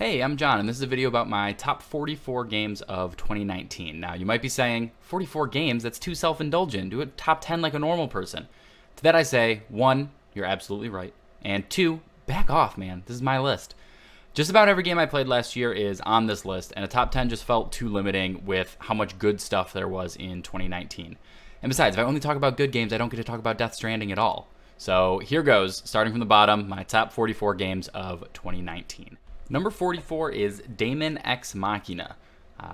Hey, I'm John, and this is a video about my top 44 games of 2019. Now, you might be saying, 44 games? That's too self-indulgent. Do a top 10 like a normal person. To that I say, 1, you're absolutely right, and 2, back off, man. This is my list. Just about every game I played last year is on this list, and a top 10 just felt too limiting with how much good stuff there was in 2019. And besides, if I only talk about good games, I don't get to talk about Death Stranding at all. So here goes, starting from the bottom, my top 44 games of 2019. Number 44 is Daemon X Machina.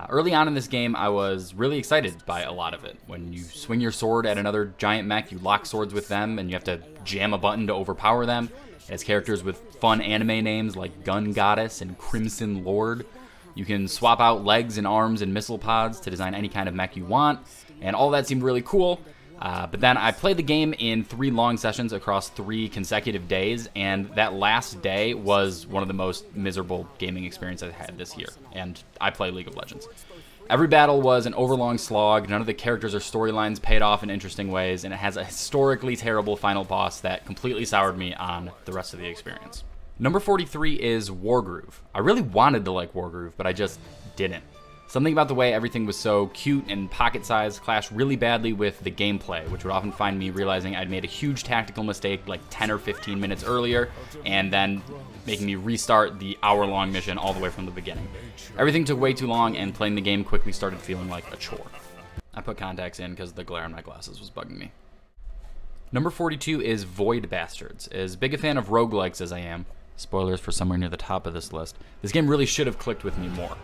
Early on in this game, I was really excited by a lot of it. When you swing your sword at another giant mech, you lock swords with them, and you have to jam a button to overpower them. It has characters with fun anime names like Gun Goddess and Crimson Lord. You can swap out legs and arms and missile pods to design any kind of mech you want, and all that seemed really cool. But then I played the game in 3 long sessions across 3 consecutive days, and that last day was one of the most miserable gaming experiences I've had this year, and I play League of Legends. Every battle was an overlong slog, none of the characters or storylines paid off in interesting ways, and it has a historically terrible final boss that completely soured me on the rest of the experience. Number 43 is Wargroove. I really wanted to like Wargroove, but I just didn't. Something about the way everything was so cute and pocket-sized clashed really badly with the gameplay, which would often find me realizing I'd made a huge tactical mistake like 10 or 15 minutes earlier, and then making me restart the hour-long mission all the way from the beginning. Everything took way too long, and playing the game quickly started feeling like a chore. I put contacts in because the glare on my glasses was bugging me. Number 42 is Void Bastards. As big a fan of roguelikes as I am, spoilers for somewhere near the top of this list, this game really should have clicked with me more.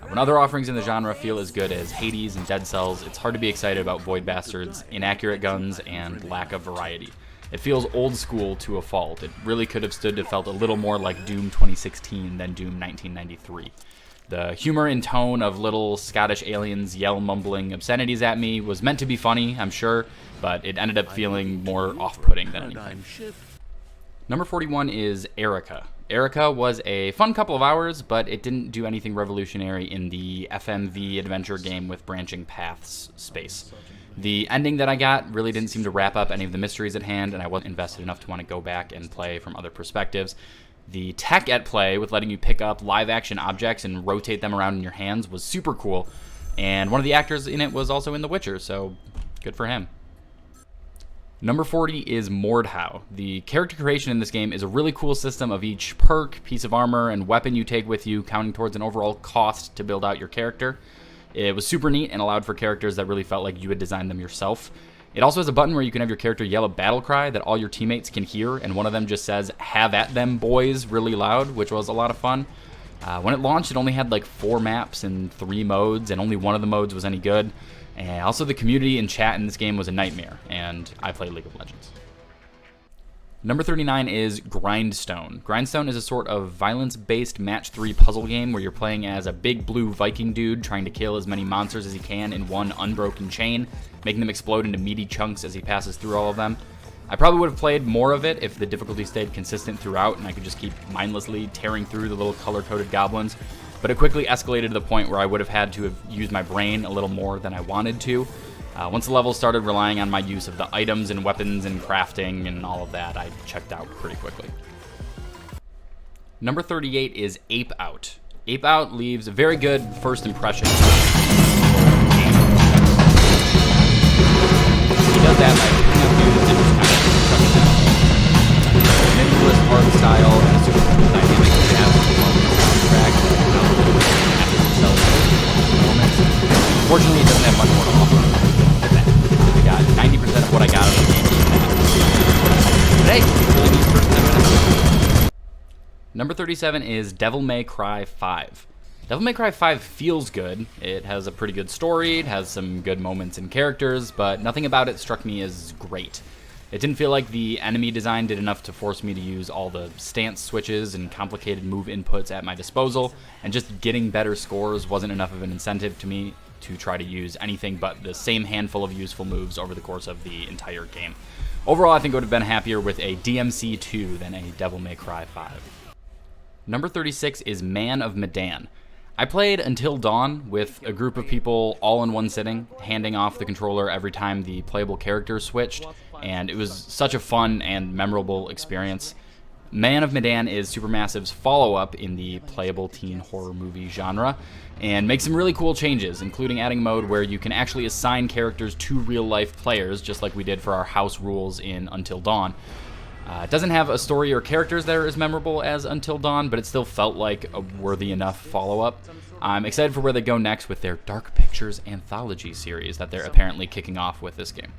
When other offerings in the genre feel as good as Hades and Dead Cells, it's hard to be excited about Void Bastards' inaccurate guns and lack of variety. It feels old school to a fault. It really could have stood and felt a little more like Doom 2016 than Doom 1993. The humor and tone of little Scottish aliens yell mumbling obscenities at me was meant to be funny, I'm sure, but it ended up feeling more off-putting than anything. Number 41 is Erica. Erica was a fun couple of hours, but it didn't do anything revolutionary in the FMV adventure game with branching paths space. The ending that I got really didn't seem to wrap up any of the mysteries at hand, and I wasn't invested enough to want to go back and play from other perspectives. The tech at play with letting you pick up live-action objects and rotate them around in your hands was super cool, and one of the actors in it was also in The Witcher, so good for him. Number 40 is Mordhau. The character creation in this game is a really cool system of each perk, piece of armor, and weapon you take with you, counting towards an overall cost to build out your character. It was super neat and allowed for characters that really felt like you had designed them yourself. It also has a button where you can have your character yell a battle cry that all your teammates can hear, and one of them just says, "Have at them, boys," really loud, which was a lot of fun. When it launched, it only had like 4 maps and 3 modes, and only one of the modes was any good. And also the community and chat in this game was a nightmare, and I play League of Legends. Number 39 is Grindstone. Grindstone is a sort of violence-based match 3 puzzle game where you're playing as a big blue Viking dude trying to kill as many monsters as he can in one unbroken chain, making them explode into meaty chunks as he passes through all of them. I probably would have played more of it if the difficulty stayed consistent throughout and I could just keep mindlessly tearing through the little color-coded goblins. But it quickly escalated to the point where I would have had to have used my brain a little more than I wanted to. Once the level started relying on my use of the items and weapons and crafting and all of that, I checked out pretty quickly. Number 38 is Ape Out. Ape Out leaves a very good first impression. He does that by picking up dudes and just kind of crushing them. Minimalist art style and a super cool dynamic that has the soundtrack. Unfortunately, it doesn't have much more to offer. I got 90% of what I got out of the game. But hey, it's really neat first 10 minutes. Number 37 is Devil May Cry 5. Devil May Cry 5 feels good. It has a pretty good story, it has some good moments and characters, but nothing about it struck me as great. It didn't feel like the enemy design did enough to force me to use all the stance switches and complicated move inputs at my disposal, and just getting better scores wasn't enough of an incentive to me to try to use anything but the same handful of useful moves over the course of the entire game. Overall, I think I would have been happier with a DMC 2 than a Devil May Cry 5. Number 36 is Man of Medan. I played Until Dawn with a group of people all in one sitting, handing off the controller every time the playable character switched, and it was such a fun and memorable experience. Man of Medan is Supermassive's follow-up in the playable teen horror movie genre, and makes some really cool changes, including adding a mode where you can actually assign characters to real-life players, just like we did for our house rules in Until Dawn. It doesn't have a story or characters that are as memorable as Until Dawn, but it still felt like a worthy enough follow-up. I'm excited for where they go next with their Dark Pictures anthology series that they're apparently kicking off with this game.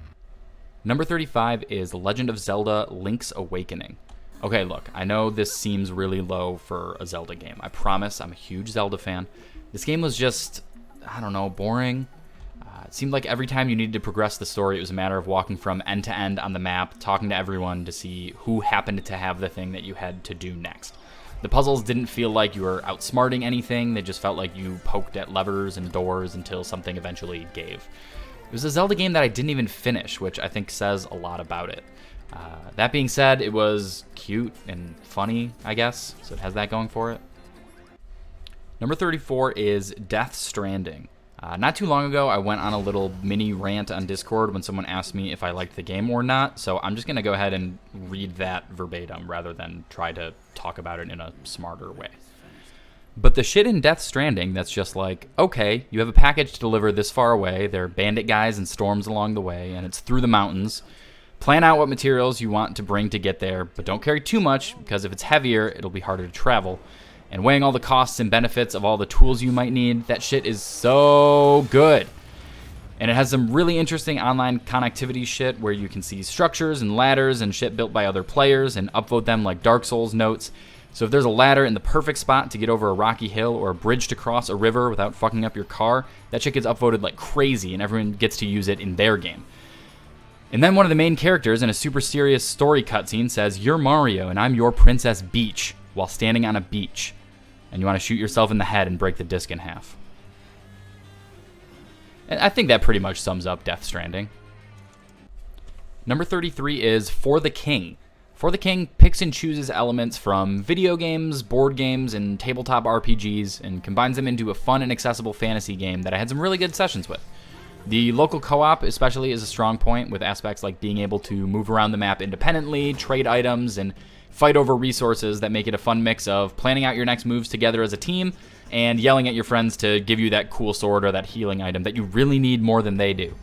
Number 35 is Legend of Zelda: Link's Awakening. Okay, look, I know this seems really low for a Zelda game. I promise, I'm a huge Zelda fan. This game was just, I don't know, boring. It seemed like every time you needed to progress the story, it was a matter of walking from end to end on the map, talking to everyone to see who happened to have the thing that you had to do next. The puzzles didn't feel like you were outsmarting anything. They just felt like you poked at levers and doors until something eventually gave. It was a Zelda game that I didn't even finish, which I think says a lot about it. That being said, it was cute and funny, I guess, so it has that going for it. Number 34 is Death Stranding. Not too long ago, I went on a little mini rant on Discord when someone asked me if I liked the game or not, so I'm just going to go ahead and read that verbatim rather than try to talk about it in a smarter way. But the shit in Death Stranding that's just like, okay, you have a package to deliver this far away, there are bandit guys and storms along the way, and it's through the mountains. Plan out what materials you want to bring to get there, but don't carry too much, because if it's heavier, it'll be harder to travel. And weighing all the costs and benefits of all the tools you might need, that shit is so good. And it has some really interesting online connectivity shit where you can see structures and ladders and shit built by other players and upvote them like Dark Souls notes. So if there's a ladder in the perfect spot to get over a rocky hill or a bridge to cross a river without fucking up your car, that shit gets upvoted like crazy and everyone gets to use it in their game. And then one of the main characters in a super serious story cutscene says, "You're Mario and I'm your Princess Peach," while standing on a beach. And you want to shoot yourself in the head and break the disc in half. And I think that pretty much sums up Death Stranding. Number 33 is For the King. For the King picks and chooses elements from video games, board games, and tabletop RPGs and combines them into a fun and accessible fantasy game that I had some really good sessions with. The local co-op especially is a strong point, with aspects like being able to move around the map independently, trade items, and fight over resources that make it a fun mix of planning out your next moves together as a team and yelling at your friends to give you that cool sword or that healing item that you really need more than they do.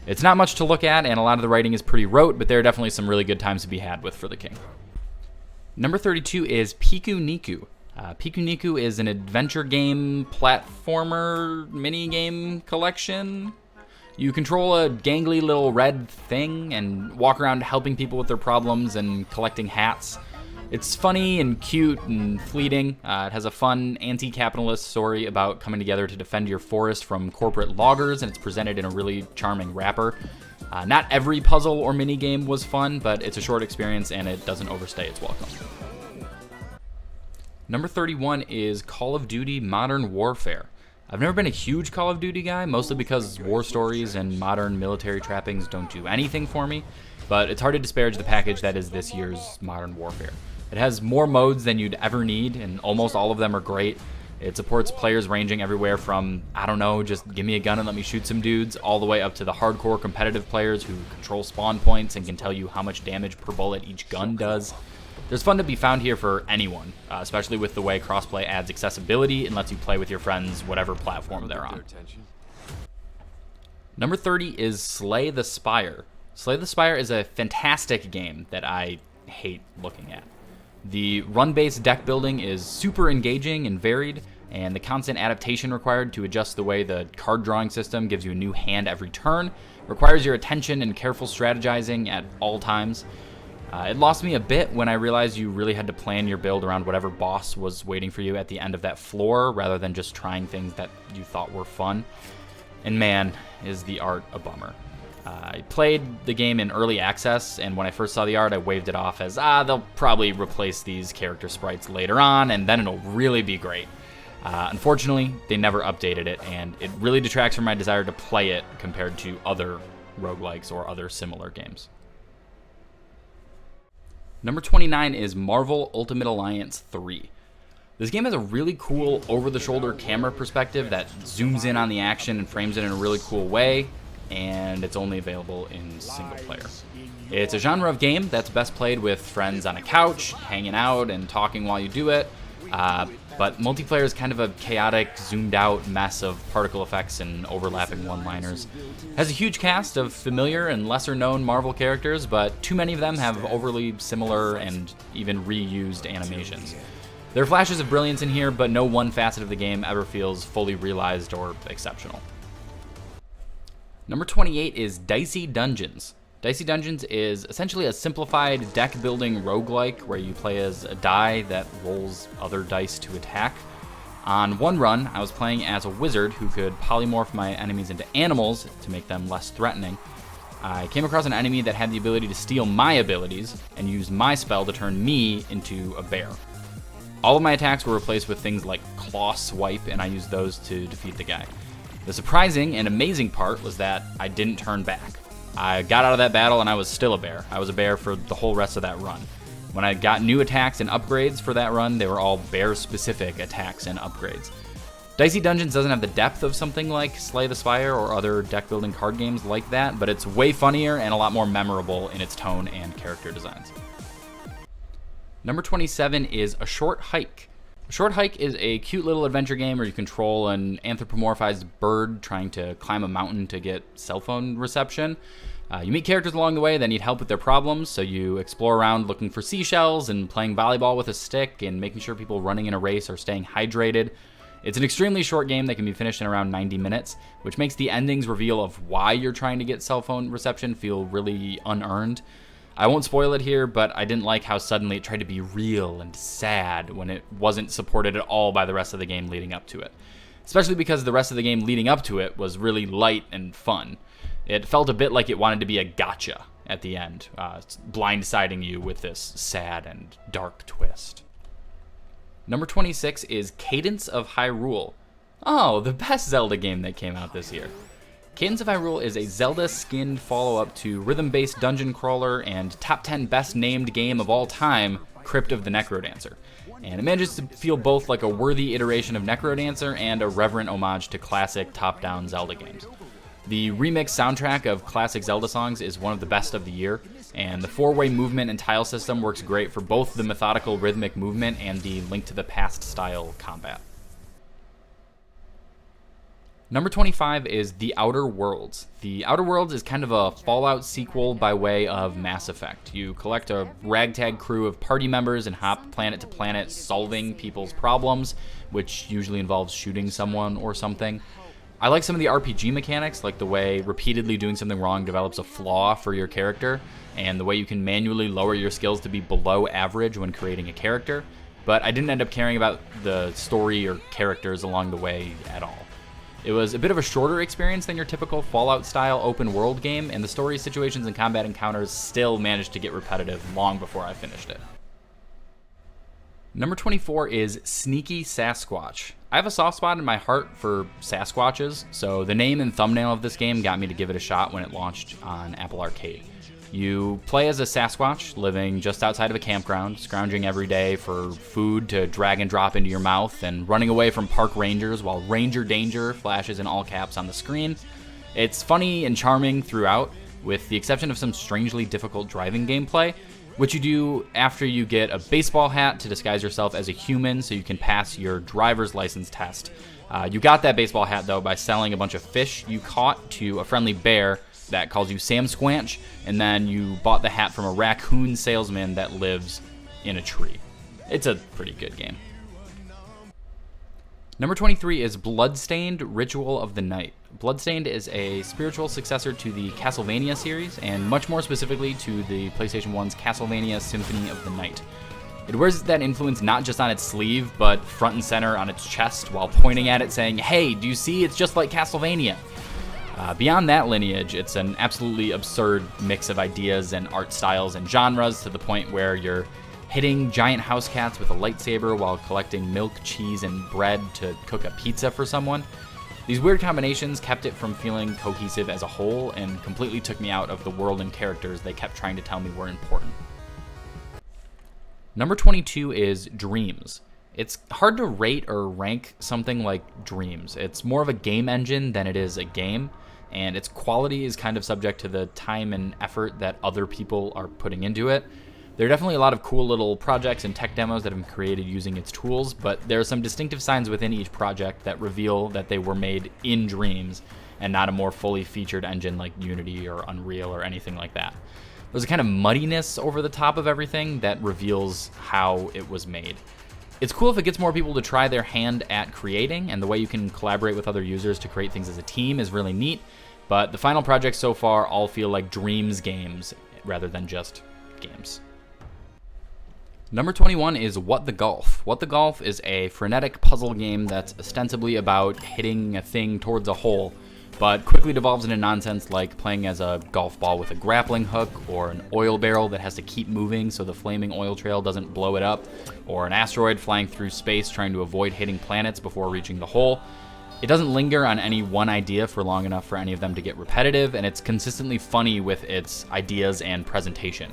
It's not much to look at, and a lot of the writing is pretty rote, but there are definitely some really good times to be had with For the King. Number 32 is Piku Niku. Piku Niku is an adventure game platformer mini-game collection. You control a gangly little red thing and walk around helping people with their problems and collecting hats. It's funny and cute and fleeting. It has a fun anti-capitalist story about coming together to defend your forest from corporate loggers, and it's presented in a really charming wrapper. Not every puzzle or mini-game was fun, but it's a short experience and it doesn't overstay its welcome. Number 31 is Call of Duty Modern Warfare. I've never been a huge Call of Duty guy, mostly because war stories and modern military trappings don't do anything for me, but it's hard to disparage the package that is this year's Modern Warfare. It has more modes than you'd ever need, and almost all of them are great. It supports players ranging everywhere from, I don't know, just give me a gun and let me shoot some dudes, all the way up to the hardcore competitive players who control spawn points and can tell you how much damage per bullet each gun does. There's fun to be found here for anyone, especially with the way crossplay adds accessibility and lets you play with your friends whatever platform they're on. Number 30 is Slay the Spire. Slay the Spire is a fantastic game that I hate looking at. The run-based deck building is super engaging and varied, and the constant adaptation required to adjust the way the card drawing system gives you a new hand every turn requires your attention and careful strategizing at all times. It lost me a bit when I realized you really had to plan your build around whatever boss was waiting for you at the end of that floor rather than just trying things that you thought were fun. And man, is the art a bummer. I played the game in early access, and when I first saw the art, I waved it off as, they'll probably replace these character sprites later on, and then it'll really be great. Unfortunately, they never updated it, and it really detracts from my desire to play it compared to other roguelikes or other similar games. Number 29 is Marvel Ultimate Alliance 3. This game has a really cool over-the-shoulder camera perspective that zooms in on the action and frames it in a really cool way. and it's only available in single player. It's a genre of game that's best played with friends on a couch, hanging out and talking while you do it. But multiplayer is kind of a chaotic, zoomed out mess of particle effects and overlapping one-liners. Has a huge cast of familiar and lesser known Marvel characters, but too many of them have overly similar and even reused animations. There are flashes of brilliance in here, but no one facet of the game ever feels fully realized or exceptional. Number 28 is Dicey Dungeons. Dicey Dungeons is essentially a simplified deck-building roguelike where you play as a die that rolls other dice to attack. On one run, I was playing as a wizard who could polymorph my enemies into animals to make them less threatening. I came across an enemy that had the ability to steal my abilities and use my spell to turn me into a bear. All of my attacks were replaced with things like Claw Swipe, and I used those to defeat the guy. The surprising and amazing part was that I didn't turn back. I got out of that battle and I was still a bear. I was a bear for the whole rest of that run. When I got new attacks and upgrades for that run, they were all bear-specific attacks and upgrades. Dicey Dungeons doesn't have the depth of something like Slay the Spire or other deck-building card games like that, but it's way funnier and a lot more memorable in its tone and character designs. Number 27 is A Short Hike. A Short Hike is a cute little adventure game where you control an anthropomorphized bird trying to climb a mountain to get cell phone reception. You meet characters along the way that need help with their problems, so you explore around looking for seashells and playing volleyball with a stick and making sure people running in a race are staying hydrated. It's an extremely short game that can be finished in around 90 minutes, which makes the ending's reveal of why you're trying to get cell phone reception feel really unearned. I won't spoil it here, but I didn't like how suddenly it tried to be real and sad when it wasn't supported at all by the rest of the game leading up to it. Especially because the rest of the game leading up to it was really light and fun. It felt a bit like it wanted to be a gotcha at the end, blindsiding you with this sad and dark twist. Number 26 is Cadence of Hyrule. Oh, the best Zelda game that came out this year. Cadence of Hyrule is a Zelda-skinned follow-up to rhythm-based dungeon crawler and top 10 best-named game of all time, Crypt of the Necrodancer. And it manages to feel both like a worthy iteration of Necrodancer and a reverent homage to classic top-down Zelda games. The remix soundtrack of classic Zelda songs is one of the best of the year, and the four-way movement and tile system works great for both the methodical rhythmic movement and the Link to the Past style combat. Number 25 is The Outer Worlds. The Outer Worlds is kind of a Fallout sequel by way of Mass Effect. You collect a ragtag crew of party members and hop planet to planet solving people's problems, which usually involves shooting someone or something. I like some of the RPG mechanics, like the way repeatedly doing something wrong develops a flaw for your character, and the way you can manually lower your skills to be below average when creating a character, but I didn't end up caring about the story or characters along the way at all. It was a bit of a shorter experience than your typical Fallout-style open-world game, and the story, situations, and combat encounters still managed to get repetitive long before I finished it. Number 24 is Sneaky Sasquatch. I have a soft spot in my heart for Sasquatches, so the name and thumbnail of this game got me to give it a shot when it launched on Apple Arcade. You play as a Sasquatch living just outside of a campground, scrounging every day for food to drag and drop into your mouth, and running away from park rangers while Ranger Danger flashes in all caps on the screen. It's funny and charming throughout, with the exception of some strangely difficult driving gameplay, which you do after you get a baseball hat to disguise yourself as a human so you can pass your driver's license test. You got that baseball hat, though, by selling a bunch of fish you caught to a friendly bear that calls you Sam Squanch, and then you bought the hat from a raccoon salesman that lives in a tree. It's a pretty good game. Number 23 is Bloodstained Ritual of the Night. Bloodstained is a spiritual successor to the Castlevania series, and much more specifically to the PlayStation 1's Castlevania Symphony of the Night. It wears that influence not just on its sleeve, but front and center on its chest while pointing at it saying, "Hey, do you see? It's just like Castlevania." Beyond that lineage, it's an absolutely absurd mix of ideas and art styles and genres to the point where you're hitting giant house cats with a lightsaber while collecting milk, cheese, and bread to cook a pizza for someone. These weird combinations kept it from feeling cohesive as a whole and completely took me out of the world and characters they kept trying to tell me were important. Number 22 is Dreams. It's hard to rate or rank something like Dreams. It's more of a game engine than it is a game. and its quality is kind of subject to the time and effort that other people are putting into it. There are definitely a lot of cool little projects and tech demos that have been created using its tools, but there are some distinctive signs within each project that reveal that they were made in Dreams and not a more fully featured engine like Unity or Unreal or anything like that. There's a kind of muddiness over the top of everything that reveals how it was made. It's cool if it gets more people to try their hand at creating, and the way you can collaborate with other users to create things as a team is really neat, but the final projects so far all feel like Dreams games rather than just games. Number 21 is What the Golf. What the Golf is a frenetic puzzle game that's ostensibly about hitting a thing towards a hole, but quickly devolves into nonsense like playing as a golf ball with a grappling hook, or an oil barrel that has to keep moving so the flaming oil trail doesn't blow it up, or an asteroid flying through space trying to avoid hitting planets before reaching the hole. It doesn't linger on any one idea for long enough for any of them to get repetitive, and it's consistently funny with its ideas and presentation.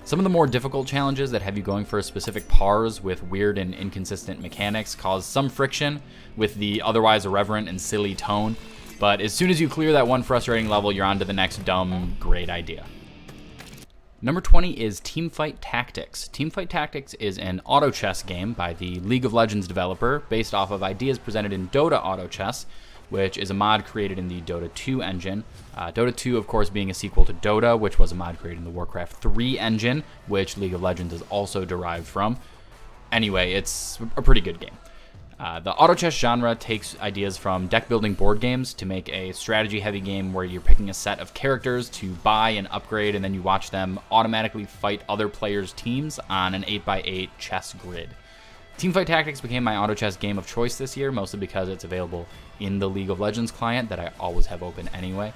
Some of the more difficult challenges that have you going for a specific pars with weird and inconsistent mechanics cause some friction with the otherwise irreverent and silly tone, but as soon as you clear that one frustrating level, you're on to the next dumb, great idea. Number 20 is Teamfight Tactics. Teamfight Tactics is an auto chess game by the League of Legends developer based off of ideas presented in Dota Auto Chess, which is a mod created in the Dota 2 engine. Dota 2, of course, being a sequel to Dota, which was a mod created in the Warcraft 3 engine, which League of Legends is also derived from. Anyway, it's a pretty good game. The auto chess genre takes ideas from deck-building board games to make a strategy-heavy game where you're picking a set of characters to buy and upgrade, and then you watch them automatically fight other players' teams on an 8x8 chess grid. Teamfight Tactics became my auto chess game of choice this year, mostly because it's available in the League of Legends client that I always have open anyway.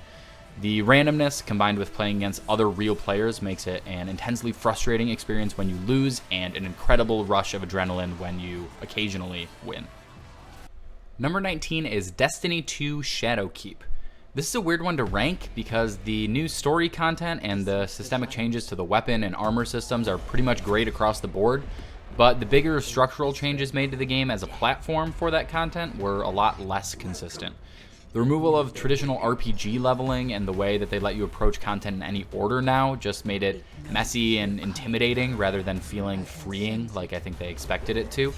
The randomness combined with playing against other real players makes it an intensely frustrating experience when you lose, and an incredible rush of adrenaline when you occasionally win. Number 19 is Destiny 2 Shadowkeep. This is a weird one to rank because the new story content and the systemic changes to the weapon and armor systems are pretty much great across the board, but the bigger structural changes made to the game as a platform for that content were a lot less consistent. The removal of traditional RPG leveling and the way that they let you approach content in any order now just made it messy and intimidating rather than feeling freeing like I think they expected it to.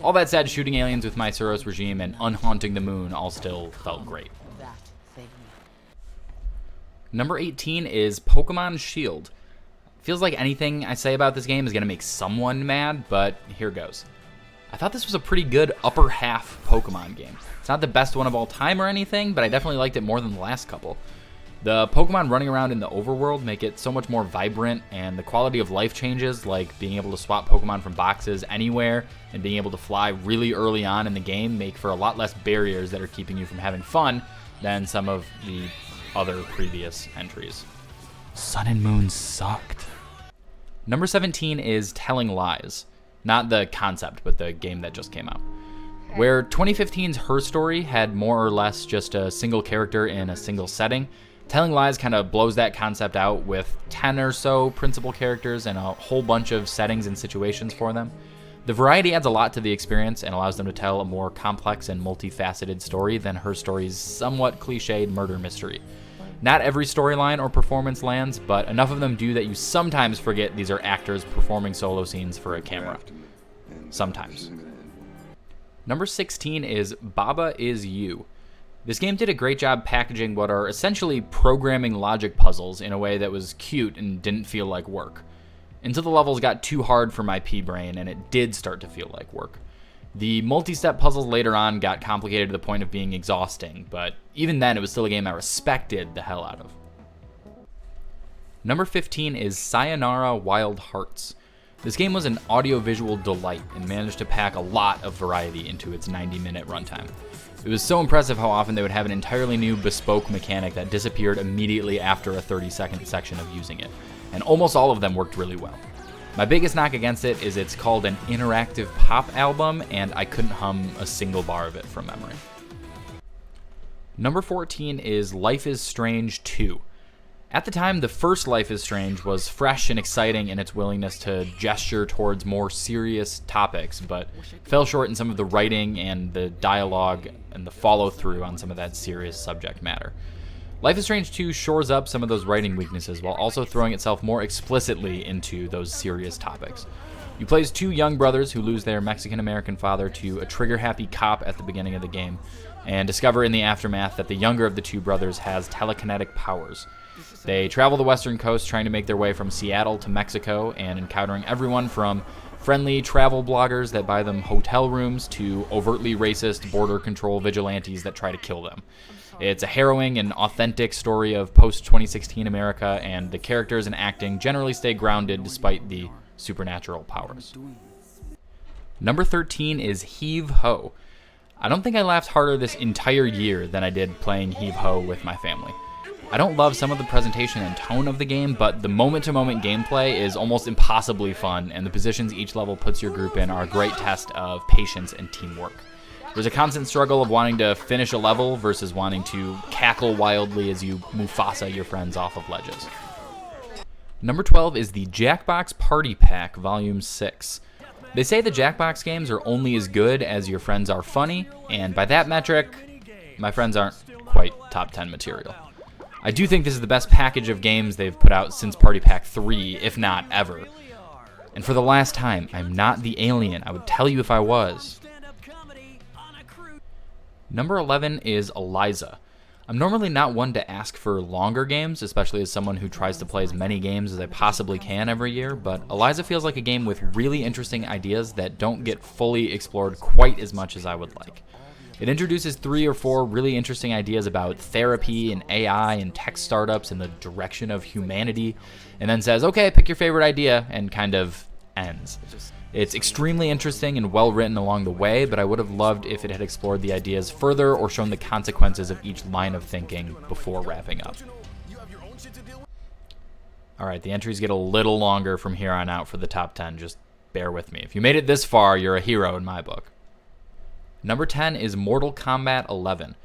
All that said, shooting aliens with my Suros regime and unhaunting the moon all still felt great. Number 18 is Pokemon Shield. Feels like anything I say about this game is going to make someone mad, but here goes. I thought this was a pretty good upper half Pokemon game. It's not the best one of all time or anything, but I definitely liked it more than the last couple. The Pokemon running around in the overworld make it so much more vibrant, and the quality of life changes, like being able to swap Pokemon from boxes anywhere and being able to fly really early on in the game, make for a lot less barriers that are keeping you from having fun than some of the other previous entries. Sun and Moon sucked. Number 17 is Telling Lies. Not the concept, but the game that just came out. Where 2015's Her Story had more or less just a single character in a single setting, Telling Lies kind of blows that concept out with 10 or so principal characters and a whole bunch of settings and situations for them. The variety adds a lot to the experience and allows them to tell a more complex and multifaceted story than Her Story's somewhat cliched murder mystery. Not every storyline or performance lands, but enough of them do that you sometimes forget these are actors performing solo scenes for a camera. Sometimes. Number 16 is Baba Is You. This game did a great job packaging what are essentially programming logic puzzles in a way that was cute and didn't feel like work. Until the levels got too hard for my pea-brain and it did start to feel like work. The multi-step puzzles later on got complicated to the point of being exhausting, but even then it was still a game I respected the hell out of. Number 15 is Sayonara Wild Hearts. This game was an audiovisual delight and managed to pack a lot of variety into its 90-minute runtime. It was so impressive how often they would have an entirely new bespoke mechanic that disappeared immediately after a 30-second section of using it, and almost all of them worked really well. My biggest knock against it is it's called an interactive pop album, and I couldn't hum a single bar of it from memory. Number 14 is Life is Strange 2. At the time, the first Life is Strange was fresh and exciting in its willingness to gesture towards more serious topics, but fell short in some of the writing and the dialogue and the follow-through on some of that serious subject matter. Life is Strange 2 shores up some of those writing weaknesses while also throwing itself more explicitly into those serious topics. You play as two young brothers who lose their Mexican-American father to a trigger-happy cop at the beginning of the game, and discover in the aftermath that the younger of the two brothers has telekinetic powers. They travel the western coast trying to make their way from Seattle to Mexico and encountering everyone from friendly travel bloggers that buy them hotel rooms to overtly racist border control vigilantes that try to kill them. It's a harrowing and authentic story of post-2016 America, and the characters and acting generally stay grounded despite the supernatural powers. Number 13 is Heave Ho. I don't think I laughed harder this entire year than I did playing Heave Ho with my family. I don't love some of the presentation and tone of the game, but the moment-to-moment gameplay is almost impossibly fun, and the positions each level puts your group in are a great test of patience and teamwork. There's a constant struggle of wanting to finish a level versus wanting to cackle wildly as you Mufasa your friends off of ledges. Number 12 is the Jackbox Party Pack Volume 6. They say the Jackbox games are only as good as your friends are funny, and by that metric, my friends aren't quite top 10 material. I do think this is the best package of games they've put out since Party Pack 3, if not ever. And for the last time, I'm not the alien. I would tell you if I was. Number 11 is Eliza. I'm normally not one to ask for longer games, especially as someone who tries to play as many games as I possibly can every year, but Eliza feels like a game with really interesting ideas that don't get fully explored quite as much as I would like. It introduces 3 or 4 really interesting ideas about therapy and AI and tech startups and the direction of humanity, and then says, okay, pick your favorite idea, and kind of ends. It's extremely interesting and well written along the way, but I would have loved if it had explored the ideas further or shown the consequences of each line of thinking before wrapping up. Alright, the entries get a little longer from here on out for the top 10, just bear with me. If you made it this far, you're a hero in my book. Number 10 is Mortal Kombat 11.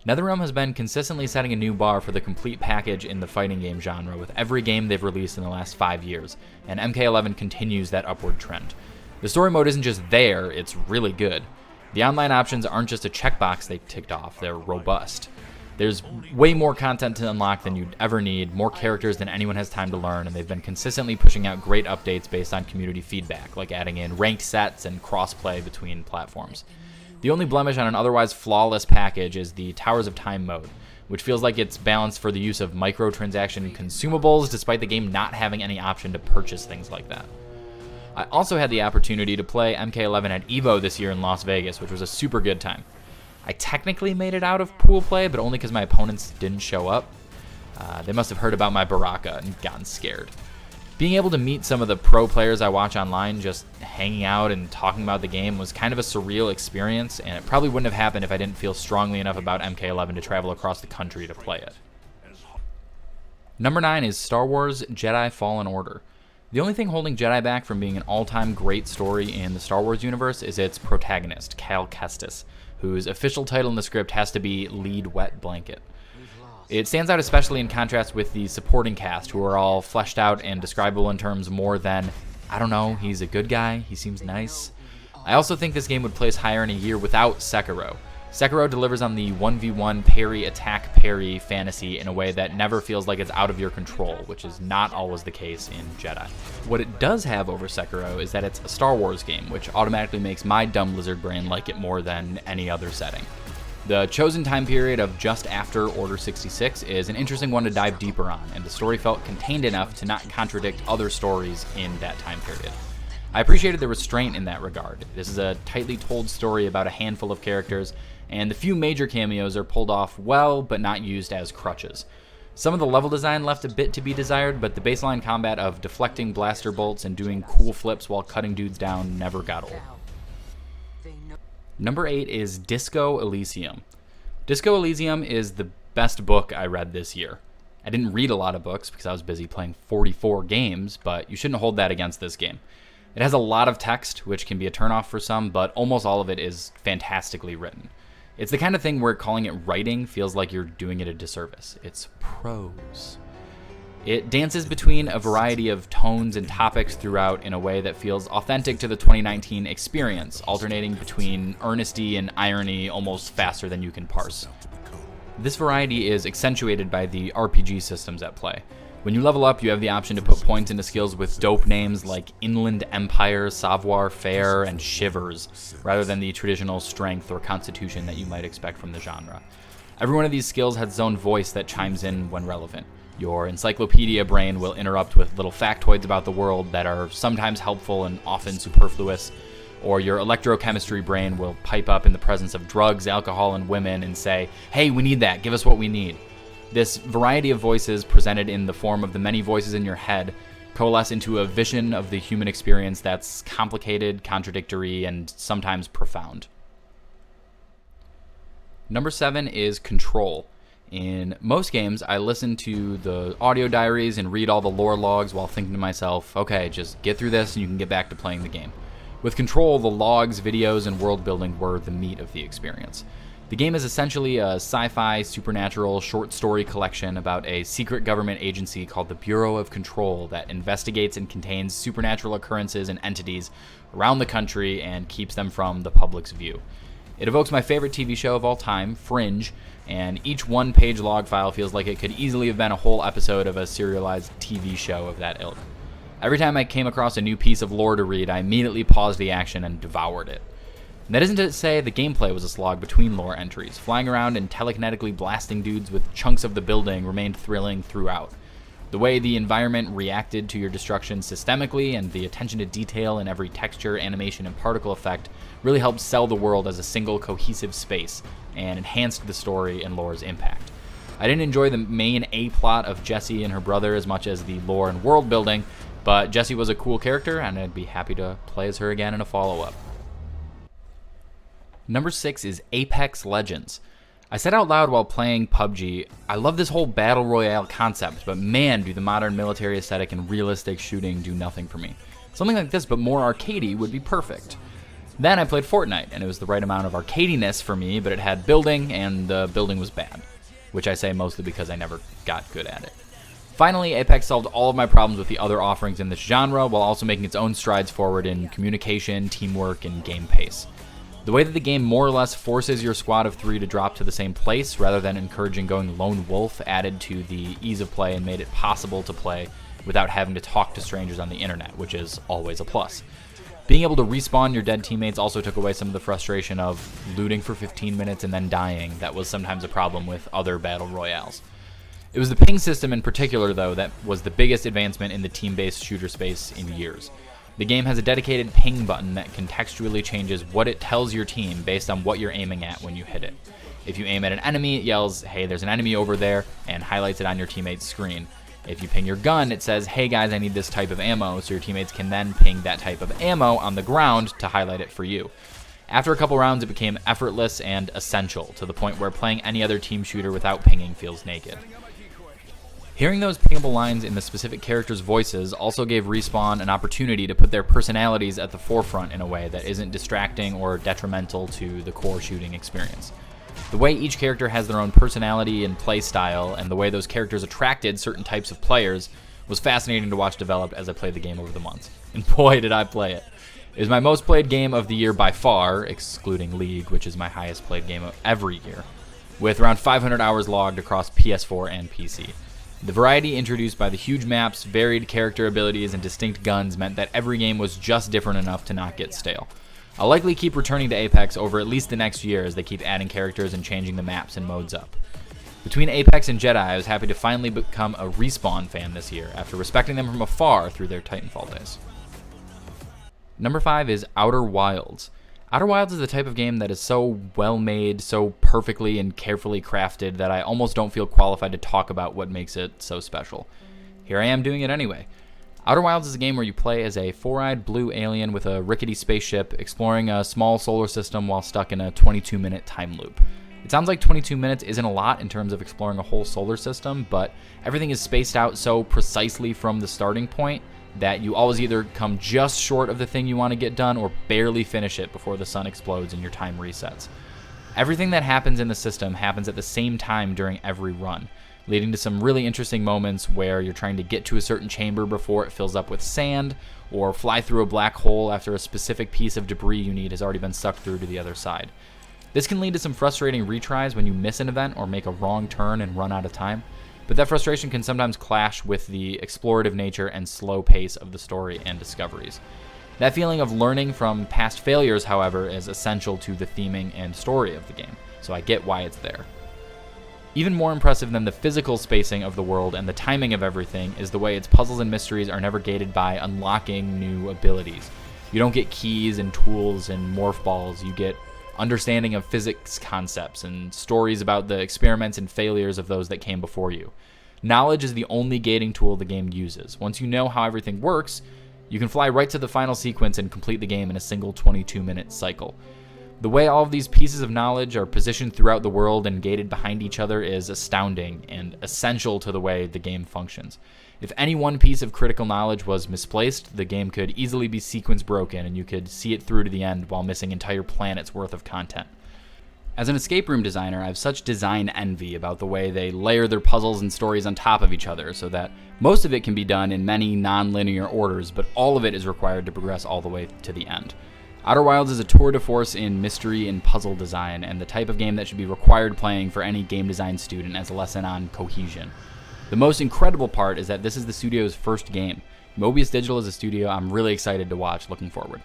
NetherRealm has been consistently setting a new bar for the complete package in the fighting game genre with every game they've released in the last 5 years, and MK11 continues that upward trend. The story mode isn't just there, it's really good. The online options aren't just a checkbox they ticked off, they're robust. There's way more content to unlock than you'd ever need, more characters than anyone has time to learn, and they've been consistently pushing out great updates based on community feedback, like adding in ranked sets and cross-play between platforms. The only blemish on an otherwise flawless package is the Towers of Time mode, which feels like it's balanced for the use of microtransaction consumables despite the game not having any option to purchase things like that. I also had the opportunity to play MK11 at EVO this year in Las Vegas, which was a super good time. I technically made it out of pool play, but only because my opponents didn't show up. They must have heard about my Baraka and gotten scared. Being able to meet some of the pro players I watch online just hanging out and talking about the game was kind of a surreal experience, and it probably wouldn't have happened if I didn't feel strongly enough about MK11 to travel across the country to play it. Number 9 is Star Wars Jedi Fallen Order. The only thing holding Jedi back from being an all-time great story in the Star Wars universe is its protagonist, Cal Kestis, whose official title in the script has to be Lead Wet Blanket. It stands out especially in contrast with the supporting cast, who are all fleshed out and describable in terms more than, I don't know, he's a good guy, he seems nice. I also think this game would place higher in a year without Sekiro. Sekiro delivers on the 1v1 parry attack parry fantasy in a way that never feels like it's out of your control, which is not always the case in Jedi. What it does have over Sekiro is that it's a Star Wars game, which automatically makes my dumb lizard brain like it more than any other setting. The chosen time period of just after Order 66 is an interesting one to dive deeper on, and the story felt contained enough to not contradict other stories in that time period. I appreciated the restraint in that regard. This is a tightly told story about a handful of characters, and the few major cameos are pulled off well, but not used as crutches. Some of the level design left a bit to be desired, but the baseline combat of deflecting blaster bolts and doing cool flips while cutting dudes down never got old. Number 8 is Disco Elysium. Disco Elysium is the best book I read this year. I didn't read a lot of books because I was busy playing 44 games, but you shouldn't hold that against this game. It has a lot of text, which can be a turnoff for some, but almost all of it is fantastically written. It's the kind of thing where calling it writing feels like you're doing it a disservice. It's prose. It dances between a variety of tones and topics throughout in a way that feels authentic to the 2019 experience, alternating between earnesty and irony almost faster than you can parse. This variety is accentuated by the RPG systems at play. When you level up, you have the option to put points into skills with dope names like Inland Empire, Savoir Faire, and Shivers, rather than the traditional strength or constitution that you might expect from the genre. Every one of these skills has its own voice that chimes in when relevant. Your encyclopedia brain will interrupt with little factoids about the world that are sometimes helpful and often superfluous, or your electrochemistry brain will pipe up in the presence of drugs, alcohol, and women and say, "Hey, we need that, give us what we need." This variety of voices, presented in the form of the many voices in your head, coalesce into a vision of the human experience that's complicated, contradictory, and sometimes profound. Number 7 is control. In most games, I listen to the audio diaries and read all the lore logs while thinking to myself, okay, just get through this and you can get back to playing the game. With Control, the logs, videos, and world building were the meat of the experience. The game is essentially a sci-fi, supernatural, short story collection about a secret government agency called the Bureau of Control that investigates and contains supernatural occurrences and entities around the country and keeps them from the public's view. It evokes my favorite TV show of all time, Fringe, and each one-page log file feels like it could easily have been a whole episode of a serialized TV show of that ilk. Every time I came across a new piece of lore to read, I immediately paused the action and devoured it. And that isn't to say the gameplay was a slog between lore entries. Flying around and telekinetically blasting dudes with chunks of the building remained thrilling throughout. The way the environment reacted to your destruction systemically and the attention to detail in every texture, animation, and particle effect really helped sell the world as a single cohesive space and enhanced the story and lore's impact. I didn't enjoy the main A-plot of Jessie and her brother as much as the lore and world building, but Jessie was a cool character and I'd be happy to play as her again in a follow-up. Number 6 is Apex Legends. I said out loud while playing PUBG, I love this whole battle royale concept, but man, do the modern military aesthetic and realistic shooting do nothing for me. Something like this, but more arcadey, would be perfect. Then I played Fortnite, and it was the right amount of arcadiness for me, but it had building, and the building was bad, which I say mostly because I never got good at it. Finally, Apex solved all of my problems with the other offerings in this genre, while also making its own strides forward in communication, teamwork, and game pace. The way that the game more or less forces your squad of 3 to drop to the same place rather than encouraging going lone wolf added to the ease of play and made it possible to play without having to talk to strangers on the internet, which is always a plus. Being able to respawn your dead teammates also took away some of the frustration of looting for 15 minutes and then dying that was sometimes a problem with other battle royales. It was the ping system in particular, though, that was the biggest advancement in the team-based shooter space in years. The game has a dedicated ping button that contextually changes what it tells your team based on what you're aiming at when you hit it. If you aim at an enemy, it yells, "Hey, there's an enemy over there," and highlights it on your teammate's screen. If you ping your gun, it says, "Hey guys, I need this type of ammo," so your teammates can then ping that type of ammo on the ground to highlight it for you. After a couple rounds, it became effortless and essential, to the point where playing any other team shooter without pinging feels naked. Hearing those pingable lines in the specific characters' voices also gave Respawn an opportunity to put their personalities at the forefront in a way that isn't distracting or detrimental to the core shooting experience. The way each character has their own personality and play style, and the way those characters attracted certain types of players, was fascinating to watch develop as I played the game over the months. And boy, did I play it. It was my most played game of the year by far, excluding League, which is my highest played game of every year, with around 500 hours logged across PS4 and PC. The variety introduced by the huge maps, varied character abilities, and distinct guns meant that every game was just different enough to not get stale. I'll likely keep returning to Apex over at least the next year as they keep adding characters and changing the maps and modes up. Between Apex and Jedi, I was happy to finally become a Respawn fan this year after respecting them from afar through their Titanfall days. Number 5 is Outer Wilds. Outer Wilds is the type of game that is so well made, so perfectly and carefully crafted that I almost don't feel qualified to talk about what makes it so special. Here I am doing it anyway. Outer Wilds is a game where you play as a four-eyed blue alien with a rickety spaceship exploring a small solar system while stuck in a 22-minute time loop. It sounds like 22 minutes isn't a lot in terms of exploring a whole solar system, but everything is spaced out so precisely from the starting point that you always either come just short of the thing you want to get done or barely finish it before the sun explodes and your time resets. Everything that happens in the system happens at the same time during every run, leading to some really interesting moments where you're trying to get to a certain chamber before it fills up with sand, or fly through a black hole after a specific piece of debris you need has already been sucked through to the other side. This can lead to some frustrating retries when you miss an event or make a wrong turn and run out of time, but that frustration can sometimes clash with the explorative nature and slow pace of the story and discoveries. That feeling of learning from past failures, however, is essential to the theming and story of the game, so I get why it's there. Even more impressive than the physical spacing of the world and the timing of everything is the way its puzzles and mysteries are never gated by unlocking new abilities. You don't get keys and tools and morph balls, you get understanding of physics concepts and stories about the experiments and failures of those that came before you. Knowledge is the only gating tool the game uses. Once you know how everything works, you can fly right to the final sequence and complete the game in a single 22-minute cycle. The way all of these pieces of knowledge are positioned throughout the world and gated behind each other is astounding and essential to the way the game functions. If any one piece of critical knowledge was misplaced, the game could easily be sequence broken and you could see it through to the end while missing entire planets worth of content. As an escape room designer, I have such design envy about the way they layer their puzzles and stories on top of each other so that most of it can be done in many non-linear orders, but all of it is required to progress all the way to the end. Outer Wilds is a tour de force in mystery and puzzle design, and the type of game that should be required playing for any game design student as a lesson on cohesion. The most incredible part is that this is the studio's first game. Mobius Digital is a studio I'm really excited to watch, looking forward.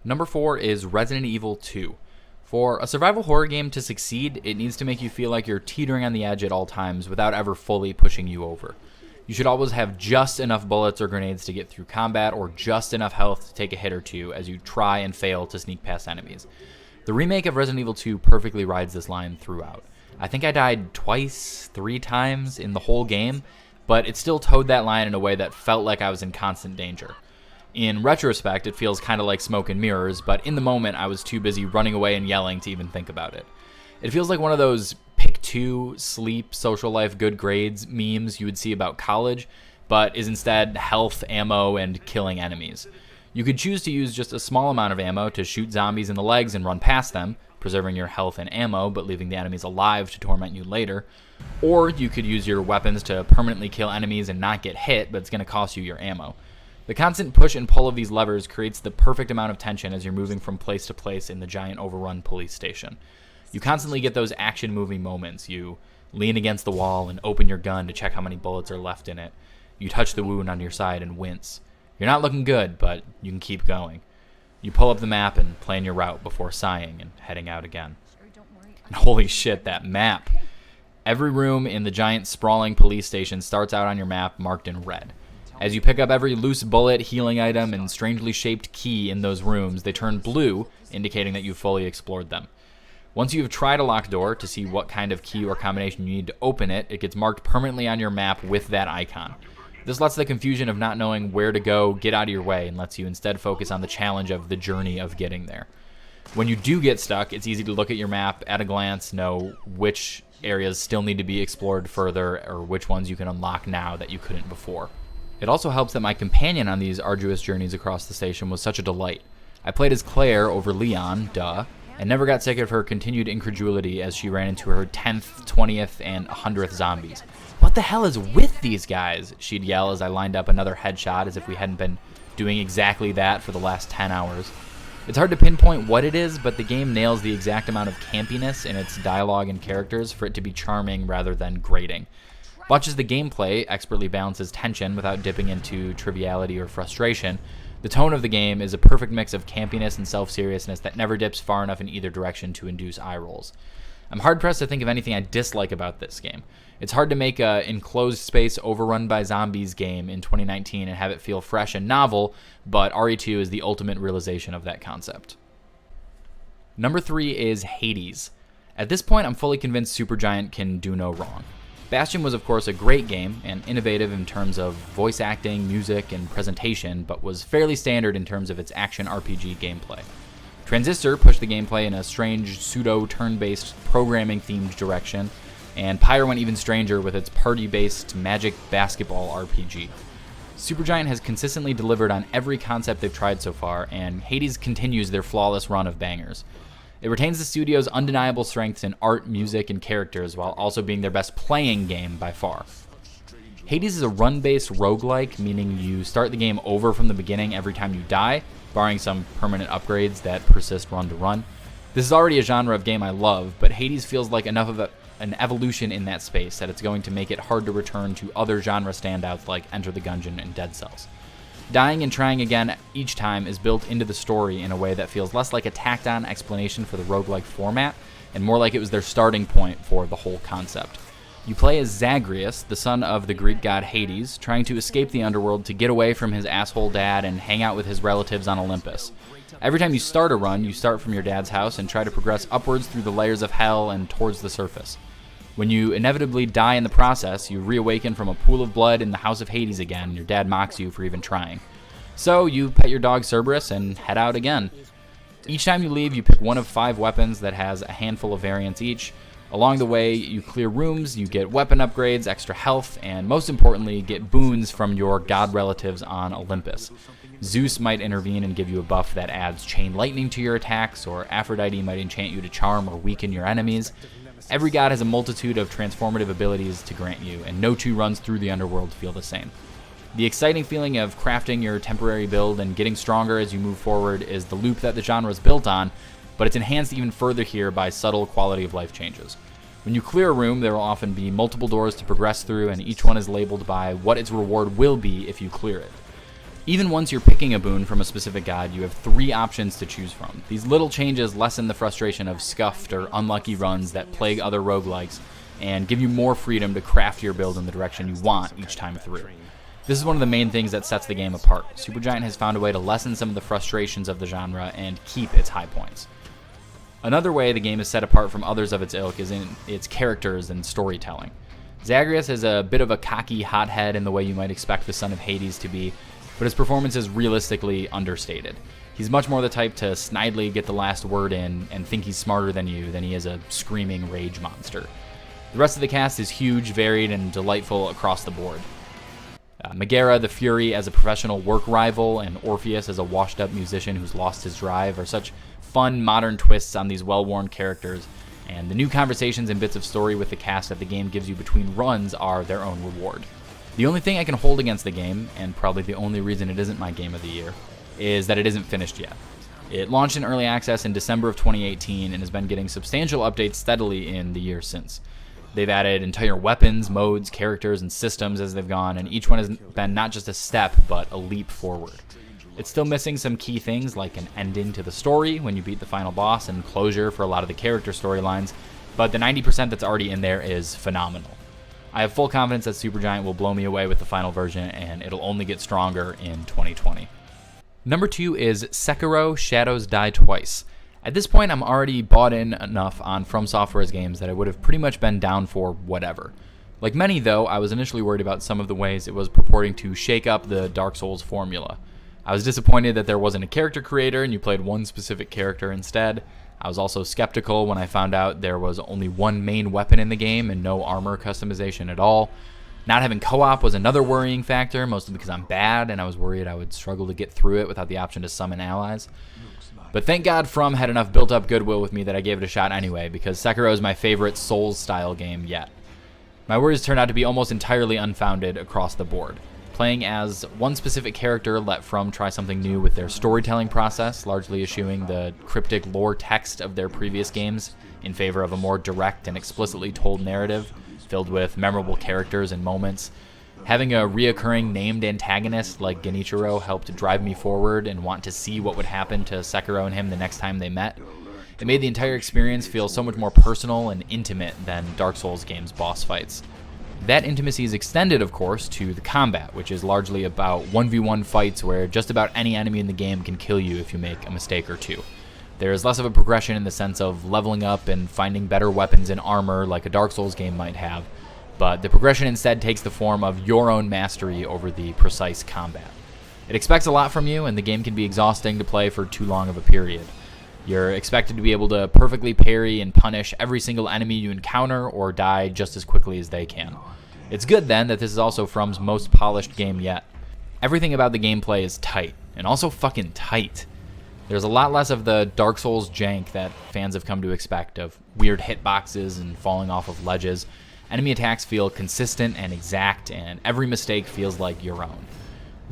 Number 4 is Resident Evil 2. For a survival horror game to succeed, it needs to make you feel like you're teetering on the edge at all times without ever fully pushing you over. You should always have just enough bullets or grenades to get through combat or just enough health to take a hit or two as you try and fail to sneak past enemies. The remake of Resident Evil 2 perfectly rides this line throughout. I think I died twice, 3 times in the whole game, but it still towed that line in a way that felt like I was in constant danger. In retrospect, it feels kind of like smoke and mirrors, but in the moment I was too busy running away and yelling to even think about it. It feels like one of those pick 2, sleep, social life, good grades memes you would see about college, but is instead health, ammo, and killing enemies. You could choose to use just a small amount of ammo to shoot zombies in the legs and run past them, preserving your health and ammo, but leaving the enemies alive to torment you later. Or you could use your weapons to permanently kill enemies and not get hit, but it's going to cost you your ammo. The constant push and pull of these levers creates the perfect amount of tension as you're moving from place to place in the giant overrun police station. You constantly get those action movie moments. You lean against the wall and open your gun to check how many bullets are left in it. You touch the wound on your side and wince. You're not looking good, but you can keep going. You pull up the map and plan your route before sighing and heading out again. And holy shit, that map! Every room in the giant sprawling police station starts out on your map marked in red. As you pick up every loose bullet, healing item, and strangely shaped key in those rooms, they turn blue, indicating that you've fully explored them. Once you have tried a locked door to see what kind of key or combination you need to open it, it gets marked permanently on your map with that icon. This lets the confusion of not knowing where to go get out of your way and lets you instead focus on the challenge of the journey of getting there. When you do get stuck, it's easy to look at your map at a glance, know which areas still need to be explored further or which ones you can unlock now that you couldn't before. It also helps that my companion on these arduous journeys across the station was such a delight. I played as Claire over Leon, and never got sick of her continued incredulity as she ran into her 10th, 20th, and 100th zombies. "What the hell is with these guys?" she'd yell as I lined up another headshot as if we hadn't been doing exactly that for the last 10 hours. It's hard to pinpoint what it is, but the game nails the exact amount of campiness in its dialogue and characters for it to be charming rather than grating. Much as the gameplay expertly balances tension without dipping into triviality or frustration, the tone of the game is a perfect mix of campiness and self-seriousness that never dips far enough in either direction to induce eye rolls. I'm hard-pressed to think of anything I dislike about this game. It's hard to make a enclosed space overrun by zombies game in 2019 and have it feel fresh and novel, but RE2 is the ultimate realization of that concept. Number 3 is Hades. At this point, I'm fully convinced Supergiant can do no wrong. Bastion was of course a great game and innovative in terms of voice acting, music, and presentation, but was fairly standard in terms of its action RPG gameplay. Transistor pushed the gameplay in a strange pseudo-turn-based programming-themed direction, and Pyre went even stranger with its party-based magic basketball RPG. Supergiant has consistently delivered on every concept they've tried so far, and Hades continues their flawless run of bangers. It retains the studio's undeniable strengths in art, music, and characters, while also being their best playing game by far. Hades is a run-based roguelike, meaning you start the game over from the beginning every time you die, barring some permanent upgrades that persist run to run. This is already a genre of game I love, but Hades feels like enough of an evolution in that space that it's going to make it hard to return to other genre standouts like Enter the Gungeon and Dead Cells. Dying and trying again each time is built into the story in a way that feels less like a tacked-on explanation for the roguelike format, and more like it was their starting point for the whole concept. You play as Zagreus, the son of the Greek god Hades, trying to escape the underworld to get away from his asshole dad and hang out with his relatives on Olympus. Every time you start a run, you start from your dad's house and try to progress upwards through the layers of hell and towards the surface. When you inevitably die in the process, you reawaken from a pool of blood in the house of Hades again, and your dad mocks you for even trying. So you pet your dog Cerberus and head out again. Each time you leave, you pick one of 5 weapons that has a handful of variants each. Along the way, you clear rooms, you get weapon upgrades, extra health, and most importantly, get boons from your god relatives on Olympus. Zeus might intervene and give you a buff that adds chain lightning to your attacks, or Aphrodite might enchant you to charm or weaken your enemies. Every god has a multitude of transformative abilities to grant you, and no 2 runs through the underworld feel the same. The exciting feeling of crafting your temporary build and getting stronger as you move forward is the loop that the genre is built on, but it's enhanced even further here by subtle quality of life changes. When you clear a room, there will often be multiple doors to progress through, and each one is labeled by what its reward will be if you clear it. Even once you're picking a boon from a specific god, you have 3 options to choose from. These little changes lessen the frustration of scuffed or unlucky runs that plague other roguelikes, and give you more freedom to craft your build in the direction you want each time through. This is one of the main things that sets the game apart. Supergiant has found a way to lessen some of the frustrations of the genre and keep its high points. Another way the game is set apart from others of its ilk is in its characters and storytelling. Zagreus is a bit of a cocky hothead in the way you might expect the son of Hades to be, but his performance is realistically understated. He's much more the type to snidely get the last word in and think he's smarter than you than he is a screaming rage monster. The rest of the cast is huge, varied, and delightful across the board. Megara the Fury as a professional work rival and Orpheus as a washed-up musician who's lost his drive are such fun, modern twists on these well-worn characters, and the new conversations and bits of story with the cast that the game gives you between runs are their own reward. The only thing I can hold against the game, and probably the only reason it isn't my game of the year, is that it isn't finished yet. It launched in early access in December of 2018 and has been getting substantial updates steadily in the years since. They've added entire weapons, modes, characters, and systems as they've gone, and each one has been not just a step, but a leap forward. It's still missing some key things like an ending to the story when you beat the final boss and closure for a lot of the character storylines, but the 90% that's already in there is phenomenal. I have full confidence that Supergiant will blow me away with the final version, and it'll only get stronger in 2020. Number 2 is Sekiro: Shadows Die Twice. At this point, I'm already bought in enough on From Software's games that I would have pretty much been down for whatever. Like many, though, I was initially worried about some of the ways it was purporting to shake up the Dark Souls formula. I was disappointed that there wasn't a character creator and you played one specific character instead. I was also skeptical when I found out there was only one main weapon in the game and no armor customization at all. Not having co-op was another worrying factor, mostly because I'm bad and I was worried I would struggle to get through it without the option to summon allies. But thank God From had enough built-up goodwill with me that I gave it a shot anyway, because Sekiro is my favorite Souls-style game yet. My worries turned out to be almost entirely unfounded across the board. Playing as one specific character let From try something new with their storytelling process, largely eschewing the cryptic lore text of their previous games in favor of a more direct and explicitly told narrative, filled with memorable characters and moments. Having a reoccurring named antagonist like Genichiro helped drive me forward and want to see what would happen to Sekiro and him the next time they met. It made the entire experience feel so much more personal and intimate than Dark Souls games' boss fights. That intimacy is extended, of course, to the combat, which is largely about 1v1 fights where just about any enemy in the game can kill you if you make a mistake or two. There is less of a progression in the sense of leveling up and finding better weapons and armor like a Dark Souls game might have, but the progression instead takes the form of your own mastery over the precise combat. It expects a lot from you, and the game can be exhausting to play for too long of a period. You're expected to be able to perfectly parry and punish every single enemy you encounter or die just as quickly as they can. It's good then that this is also From's most polished game yet. Everything about the gameplay is tight, and also fucking tight. There's a lot less of the Dark Souls jank that fans have come to expect, of weird hitboxes and falling off of ledges. Enemy attacks feel consistent and exact, and every mistake feels like your own.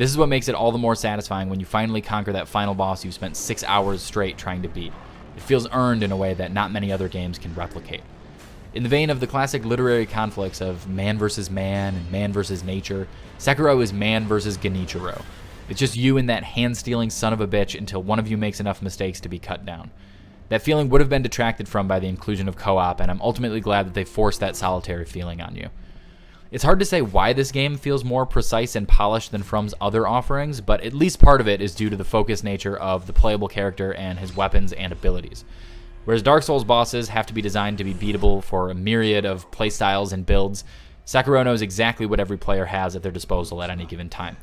This is what makes it all the more satisfying when you finally conquer that final boss you spent 6 hours straight trying to beat. It feels earned in a way that not many other games can replicate. In the vein of the classic literary conflicts of man versus man and man versus nature, Sekiro is man versus Genichiro. It's just you and that hand-stealing son of a bitch until one of you makes enough mistakes to be cut down. That feeling would have been detracted from by the inclusion of co-op, and I'm ultimately glad that they forced that solitary feeling on you. It's hard to say why this game feels more precise and polished than From's other offerings, but at least part of it is due to the focused nature of the playable character and his weapons and abilities. Whereas Dark Souls bosses have to be designed to be beatable for a myriad of playstyles and builds, Sekiro knows exactly what every player has at their disposal at any given time.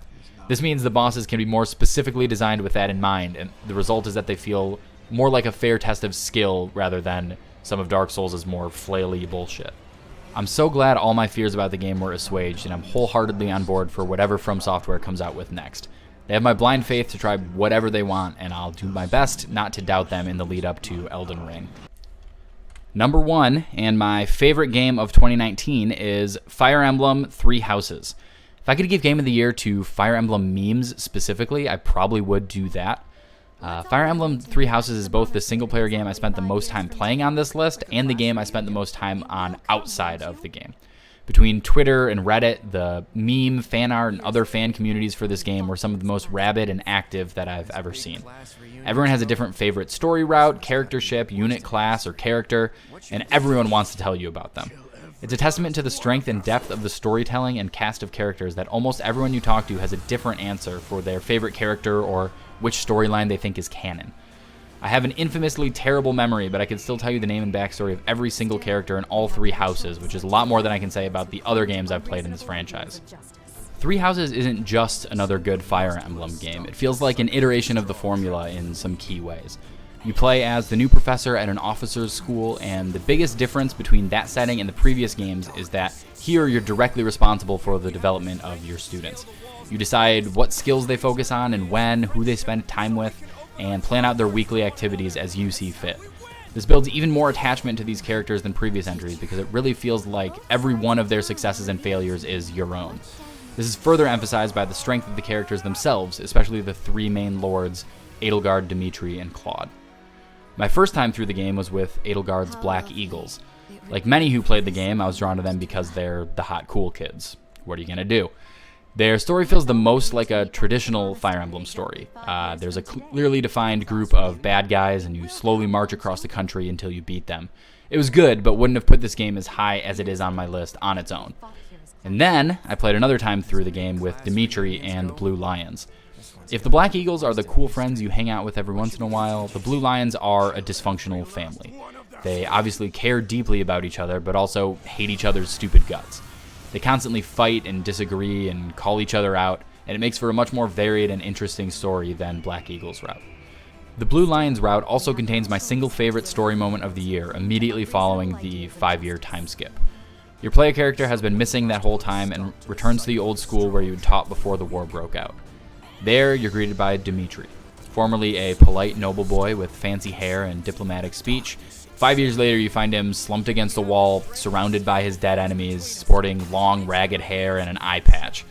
This means the bosses can be more specifically designed with that in mind, and the result is that they feel more like a fair test of skill rather than some of Dark Souls' more flaily bullshit. I'm so glad all my fears about the game were assuaged, and I'm wholeheartedly on board for whatever From Software comes out with next. They have my blind faith to try whatever they want, and I'll do my best not to doubt them in the lead up to Elden Ring. Number 1, and my favorite game of 2019, is Fire Emblem Three Houses. If I could give Game of the Year to Fire Emblem memes specifically, I probably would do that. Fire Emblem Three Houses is both the single-player game I spent the most time playing on this list and the game I spent the most time on outside of the game. Between Twitter and Reddit, the meme, fan art, and other fan communities for this game were some of the most rabid and active that I've ever seen. Everyone has a different favorite story route, character ship, unit class, or character, and everyone wants to tell you about them. It's a testament to the strength and depth of the storytelling and cast of characters that almost everyone you talk to has a different answer for their favorite character or which storyline they think is canon. I have an infamously terrible memory, but I can still tell you the name and backstory of every single character in all three houses, which is a lot more than I can say about the other games I've played in this franchise. Three Houses isn't just another good Fire Emblem game. It feels like an iteration of the formula in some key ways. You play as the new professor at an officer's school, and the biggest difference between that setting and the previous games is that here you're directly responsible for the development of your students. You decide what skills they focus on and when, who they spend time with, and plan out their weekly activities as you see fit. This builds even more attachment to these characters than previous entries because it really feels like every one of their successes and failures is your own. This is further emphasized by the strength of the characters themselves, especially the three main lords, Edelgard, Dimitri, and Claude. My first time through the game was with Edelgard's Black Eagles. Like many who played the game, I was drawn to them because they're the hot cool kids. What are you gonna do? Their story feels the most like a traditional Fire Emblem story. There's a clearly defined group of bad guys, and you slowly march across the country until you beat them. It was good, but wouldn't have put this game as high as it is on my list on its own. And then, I played another time through the game with Dimitri and the Blue Lions. If the Black Eagles are the cool friends you hang out with every once in a while, the Blue Lions are a dysfunctional family. They obviously care deeply about each other, but also hate each other's stupid guts. They constantly fight and disagree and call each other out, and it makes for a much more varied and interesting story than Black Eagle's route. The Blue Lions route also contains my single favorite story moment of the year, immediately following the 5-year time skip. Your player character has been missing that whole time and returns to the old school where you had taught before the war broke out. There, you're greeted by Dimitri, formerly a polite noble boy with fancy hair and diplomatic speech. 5 years later, you find him slumped against a wall, surrounded by his dead enemies, sporting long, ragged hair and an eye patch.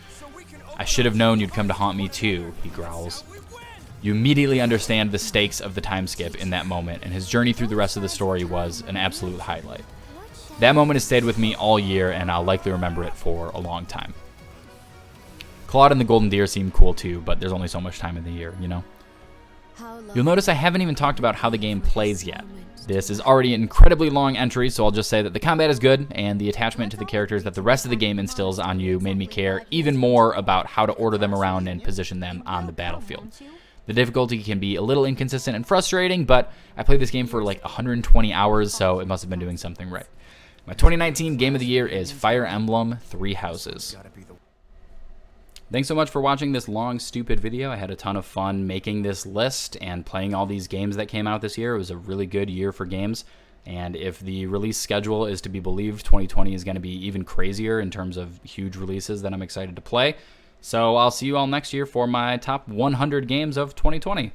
"I should have known you'd come to haunt me too," he growls. You immediately understand the stakes of the time skip in that moment, and his journey through the rest of the story was an absolute highlight. That moment has stayed with me all year, and I'll likely remember it for a long time. Claude and the Golden Deer seem cool too, but there's only so much time in the year, you know? You'll notice I haven't even talked about how the game plays yet. This is already an incredibly long entry, so I'll just say that the combat is good, and the attachment to the characters that the rest of the game instills on you made me care even more about how to order them around and position them on the battlefield. The difficulty can be a little inconsistent and frustrating, but I played this game for like 120 hours, so it must have been doing something right. My 2019 Game of the Year is Fire Emblem Three Houses. Thanks so much for watching this long, stupid video. I had a ton of fun making this list and playing all these games that came out this year. It was a really good year for games. And if the release schedule is to be believed, 2020 is going to be even crazier in terms of huge releases that I'm excited to play. So I'll see you all next year for my top 100 games of 2020.